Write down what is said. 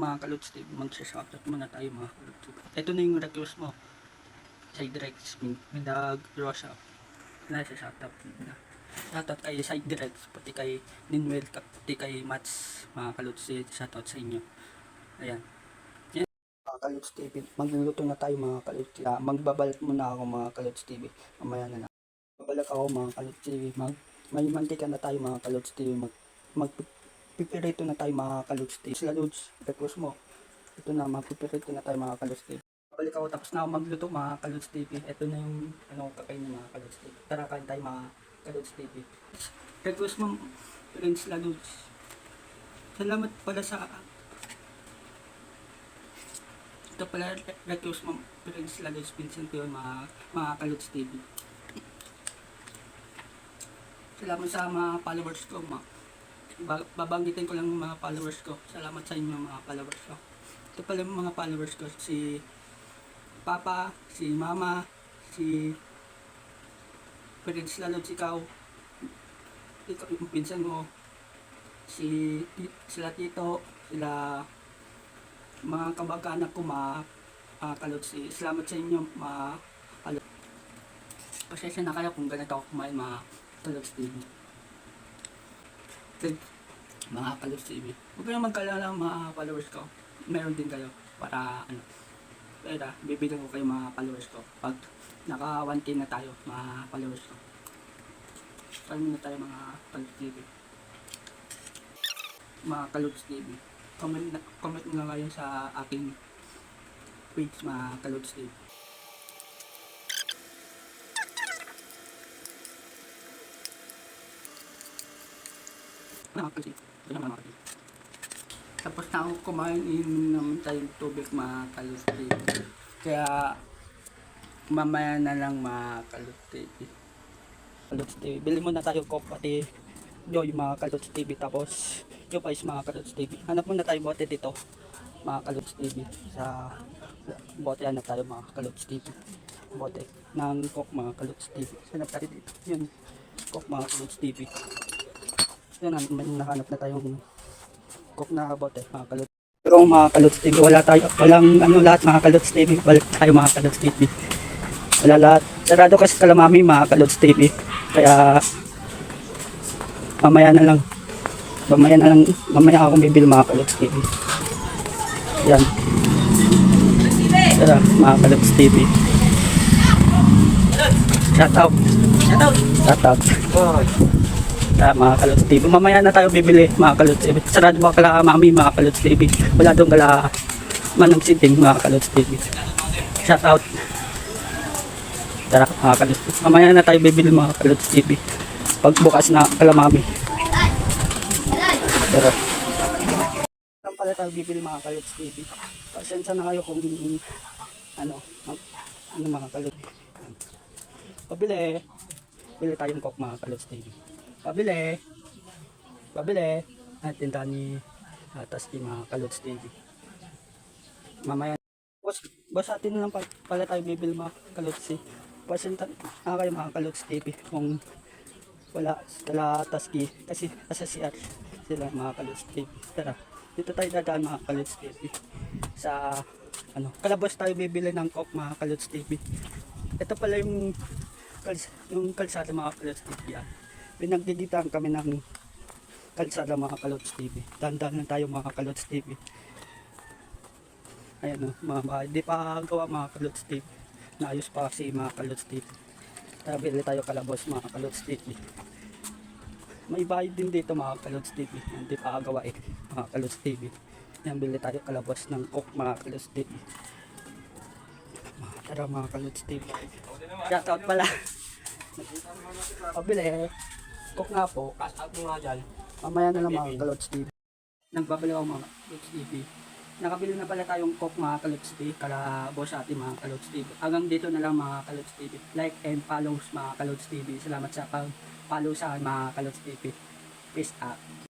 mga Kalods TV, magsha-shoutout muna tayo mga Kalods TV. Ito na yung request mo. Side Rex, Mindag, Rosa. Shoutout na. Shoutout kay Side Rex, pati kay Ninwell, pati kay Mats, mga Kalods TV. Shoutout sa inyo. Ayan. Yan. Mga Kalods TV, magluluto na tayo mga Kalods TV. Magbabalat muna ako mga Kalods TV. Mamaya na lang. Babalak ako mga Kalods TV. May mantika na tayo mga Kalods TV. Magpipirito na tayo mga Kalods TV. Sila Lods, request mo. Ito na, magpipirito na tayo mga Kalods TV. Balik ako, tapos na ako magluto mga Kalods TV. Ito na yung kakainin mga Kalods TV. Tara, kain tayo mga Kalods TV. Request mo, Prince Laluds. Salamat pala sa... Ito pala, request mo, Prince Laluds, Vincent ko yun mga Kalods TV. Salamat sa mga followers ko, babanggitin ko lang mga followers ko. Salamat sa inyo mga followers ko. Ito pala yung mga followers ko, si Papa, si Mama, si Prince Laluds, ikaw yung pinsan mo, sila Tito, sila mga kabag-anak ko mga Kalods. Salamat sa inyo mga Kalods. Pasensya na kayo kung ganito ako kumain mga Kalods TV. Mga Kalods TV, huwag kayong magkalala mga followers ko. Meron din kayo para pero bibigyan ko kayo mga followers ko pag naka 1K na tayo mga followers ko. Paano na tayo mga Kalods TV. Mga Kalods TV, comment na ngayon sa aking page mga Kalods TV. Tapos na ako kumain, naman tayong tubig mga Kalods TV. Kaya mamaya na lang mga Kalods TV. Kalods TV, bili muna tayo coke pati Joy mga Kalods TV. Tapos yung guys mga Kalods TV, hanap muna tayo bote dito mga Kalods TV. Sa bote hanap tayo mga Kalods TV, bote ng coke mga Kalods TV. Hanap tayo dito, yun coke mga Kalods TV. Yun, nahanap na tayong coke na bote mga Kalods. Pero mga Kalods TV, walang lahat mga Kalods TV. Balik tayo mga Kalods TV, wala lahat, sarado kasi Kalamami mga Kalods TV. Kaya mamaya akong bibil mga Kalods TV. Yan, tara mga Kalods TV. Shoutout mga Kalods TV. Mamaya na tayo bibili mga Kalods TV. Sarado ba Kalamami mga Kalods TV. Wala doon Manang Siting mga Kalods TV. Shoutout. Tara mga Kalods TV, mamaya na tayo bibili mga Kalods TV pagbukas na Kalamami. Tara. Saan pala tayo bibili mga Kalods TV? Pasensya na kayo kung mga Kalods. Bili tayong coke mga Kalods TV. Pabili tindahan ni Tasty mga Kalods TV. Mamaya boss atin na lang pala tayo bibili mga Kalods TV. Pasensya na kayo mga Kalods TV kung wala Tasty kasi nasa CR sila mga Kalods TV. Tara, dito tayo dadaan mga Kalods TV sa Kalabas tayo bibili ng coke mga Kalods TV. Ito pala yung kalsada mga Kalods TV yan. Pinagdiditaan kami ng kalsada mga Kalods TV. Dandan lang tayo mga Kalods TV. Ayan mga bahay, di pa gawa mga Kalods TV. Naayos pa kasi mga Kalods TV. Kaya bili tayo Kalabas mga Kalods TV. May bahay din dito mga Kalods TV. Hindi pa gawa mga Kalods TV. Yan, bili tayo Kalabas ng coke mga Kalods TV. Tara mga Kalods TV. Shoutout pala. Pabili coke nga po. Mamaya na lang mga Kalods TV. Nagbabalik ako mga Kalods TV. Nakabili na pala tayong coke mga Kalods TV. Kalabos sa ating mga Kalods TV. Hanggang dito na lang mga Kalods TV. Like and follow mga Kalods TV. Salamat sa pag-follow sa mga Kalods TV. Peace out.